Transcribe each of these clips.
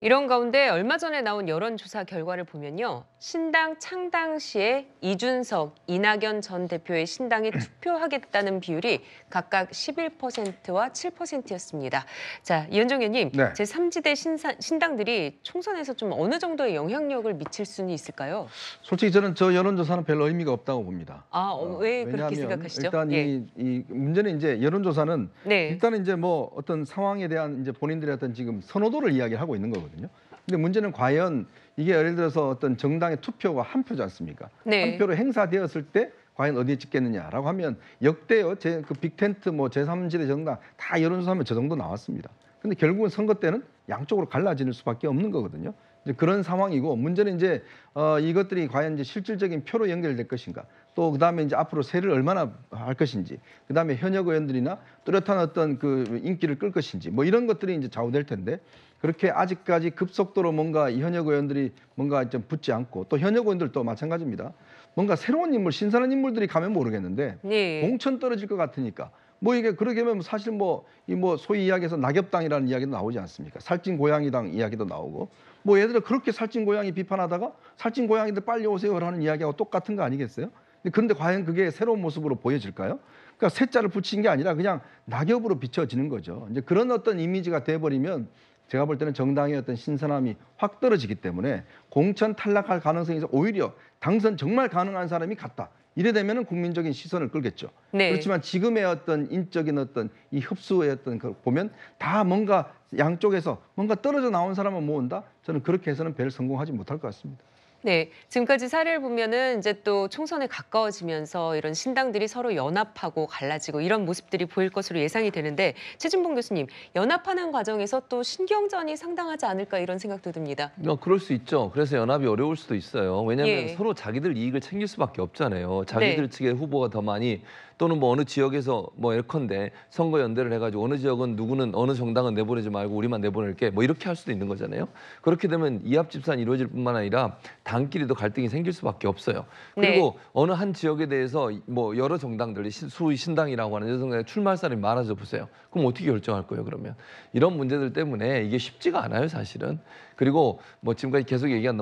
이런 가운데 얼마 전에 나온 여론조사 결과를 보면요. 신당 창당 시에 이준석, 이낙연 전 대표의 신당에 투표하겠다는 비율이 각각 11%와 7%였습니다. 자, 이현정 의원님, 네. 제3지대 신당들이 총선에서 좀 어느 정도의 영향력을 미칠 수는 있을까요? 솔직히 저는 저 여론조사는 별 의미가 없다고 봅니다. 왜 그렇게 왜냐하면 생각하시죠? 일단 예. 이 문제는 이제 여론조사는 네. 일단은 이제 뭐 어떤 상황에 대한 이제 본인들의 어떤 지금 선호도를 이야기하고 있는 거거든요. 근데 문제는 과연 이게 예를 들어서 어떤 정당의 투표가 한 표지 않습니까? 네. 한 표로 행사되었을 때 과연 어디에 찍겠느냐라고 하면 역대요 그 빅텐트 뭐 제3지대 정당 다 여론조사하면 저 정도 나왔습니다. 근데 결국은 선거 때는 양쪽으로 갈라질 수밖에 없는 거거든요. 이제 그런 상황이고 문제는 이제 이것들이 과연 이제 실질적인 표로 연결될 것인가, 또 그다음에 이제 앞으로 세를 얼마나 할 것인지, 그다음에 현역 의원들이나 뚜렷한 어떤 그 인기를 끌 것인지 뭐 이런 것들이 이제 좌우될 텐데, 그렇게 아직까지 급속도로 뭔가 이 현역 의원들이 뭔가 좀 붙지 않고, 또 현역 의원들도 마찬가지입니다. 뭔가 새로운 인물, 신선한 인물들이 가면 모르겠는데 네. 공천 떨어질 것 같으니까 뭐 이게 그러게 하면 사실 뭐 소위 이야기해서 낙엽당이라는 이야기도 나오지 않습니까? 살찐 고양이당 이야기도 나오고, 뭐 예를 들어 그렇게 살찐 고양이 비판하다가 살찐 고양이들 빨리 오세요라는 이야기하고 똑같은 거 아니겠어요? 그런데 과연 그게 새로운 모습으로 보여질까요? 그러니까 새자를 붙인 게 아니라 그냥 낙엽으로 비춰지는 거죠. 이제 그런 어떤 이미지가 돼버리면 제가 볼 때는 정당의 어떤 신선함이 확 떨어지기 때문에 공천 탈락할 가능성이 오히려 당선 정말 가능한 사람이 갔다, 이래 되면은 국민적인 시선을 끌겠죠. 네. 그렇지만 지금의 어떤 인적인 어떤 이 흡수의 어떤 걸 보면 다 뭔가 양쪽에서 뭔가 떨어져 나온 사람을 모은다? 저는 그렇게 해서는 별 성공하지 못할 것 같습니다. 네, 지금까지 사례를 보면은 이제 또 총선에 가까워지면서 이런 신당들이 서로 연합하고 갈라지고 이런 모습들이 보일 것으로 예상이 되는데, 최진봉 교수님, 연합하는 과정에서 또 신경전이 상당하지 않을까 이런 생각도 듭니다. 그럴 수 있죠. 그래서 연합이 어려울 수도 있어요. 왜냐하면 예. 서로 자기들 이익을 챙길 수밖에 없잖아요. 자기들 네. 측의 후보가 더 많이, 또는 뭐 어느 지역에서 뭐 예컨대 선거 연대를 해가지고 어느 지역은 누구는 어느 정당은 내보내지 말고 우리만 내보낼게, 뭐 이렇게 할 수도 있는 거잖아요. 그렇게 되면 이합집산 이루어질 뿐만 아니라 당끼리도 갈등이 생길 수밖에 없어요. 그리고 네. 어느 한 지역에 대해서 뭐 여러 정당들이 소위 신당이라고 하는 여러 정당에 출마할 사람이 많아져 보세요. 그럼 어떻게 결정할 거예요, 그러면? 이런 문제들 때문에 이게 쉽지가 않아요, 사실은. 그리고 뭐 지금까지 계속 얘기한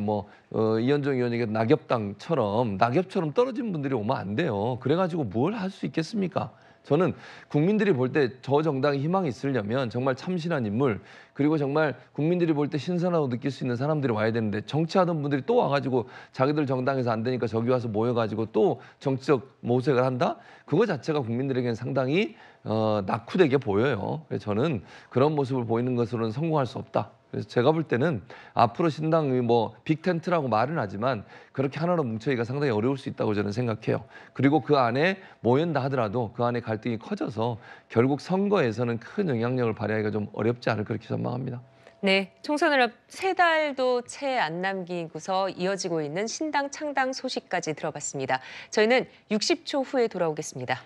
이현정 의원이 낙엽처럼 떨어진 분들이 오면 안 돼요. 그래가지고 뭘 할 수 있겠습니까? 저는 국민들이 볼 때 저 정당에 희망이 있으려면 정말 참신한 인물, 그리고 정말 국민들이 볼 때 신선하고 느낄 수 있는 사람들이 와야 되는데, 정치하던 분들이 또 와가지고 자기들 정당에서 안 되니까 저기 와서 모여가지고 또 정치적 모색을 한다? 그거 자체가 국민들에게는 상당히 낙후되게 보여요. 그래서 저는 그런 모습을 보이는 것으로는 성공할 수 없다. 그래서 제가 볼 때는 앞으로 신당이 뭐 빅텐트라고 말은 하지만 그렇게 하나로 뭉쳐기가 상당히 어려울 수 있다고 저는 생각해요. 그리고 그 안에 모인다 하더라도 그 안에 갈등이 커져서 결국 선거에서는 큰 영향력을 발휘하기가 좀 어렵지 않을까 그렇게 전망합니다. 네, 총선을 앞 3달도 채 안 남기고서 이어지고 있는 신당 창당 소식까지 들어봤습니다. 저희는 60초 후에 돌아오겠습니다.